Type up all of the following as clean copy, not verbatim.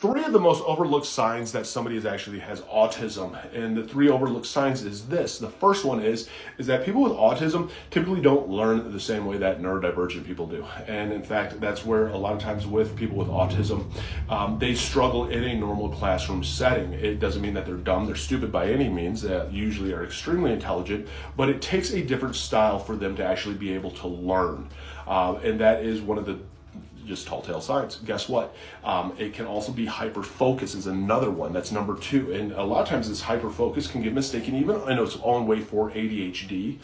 three of the most overlooked signs that somebody actually has autism. And the three overlooked signs is this. The first one is that people with autism typically don't learn the same way that neurodivergent people do. And in fact, that's where a lot of times with people with autism, they struggle in a normal classroom setting. It doesn't mean that they're dumb, they're stupid by any means. They usually are extremely intelligent, but it takes a different style for them to actually be able to learn. And that is one of the just telltale signs. Guess what? It can also be hyper-focus is another one. That's number two. And a lot of times this hyper-focus can get mistaken even in its own way for ADHD.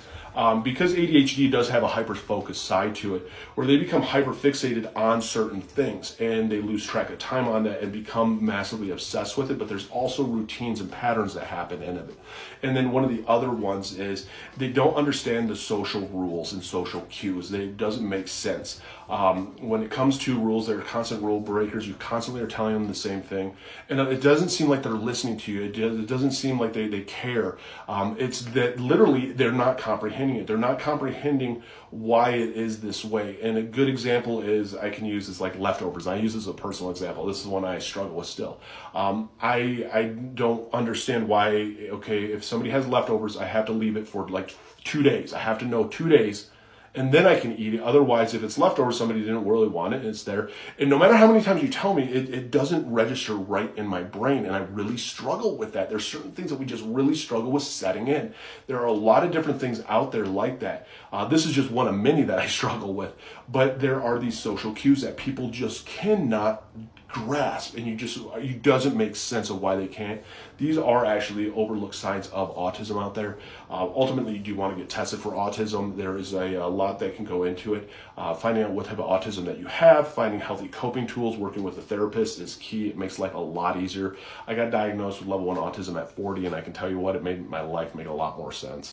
Because ADHD does have a hyper-focus side to it, where they become hyper-fixated on certain things and they lose track of time on that and become massively obsessed with it. But there's also routines and patterns that happen in it. And then one of the other ones is they don't understand the social rules and social cues. It doesn't make sense. When it comes to rules, they're constant rule breakers. You constantly are telling them the same thing. And it doesn't seem like they're listening to you. It doesn't seem like they care. It's that literally they're not comprehending it. They're not comprehending why it is this way. And a good example is I can use is like leftovers. I use this as a personal example. This is one I struggle with still. I don't understand why, okay, if somebody has leftovers, I have to leave it for like 2 days. I have to know 2 days and then I can eat it. Otherwise, if it's leftover, somebody didn't really want it and it's there. And no matter how many times you tell me, it doesn't register right in my brain. And I really struggle with that. There's certain things that we just really struggle with setting in. There are a lot of different things out there like that. This is just one of many that I struggle with. But there are these social cues that people just cannot grasp, and it doesn't make sense of why they can't. These are actually overlooked signs of autism out there. Ultimately, you do want to get tested for autism. There is a lot that can go into it. Finding out what type of autism that you have, finding healthy coping tools, working with a therapist is key. It makes life a lot easier. I got diagnosed with level 1 autism at 40, and I can tell you what, it made my life make a lot more sense.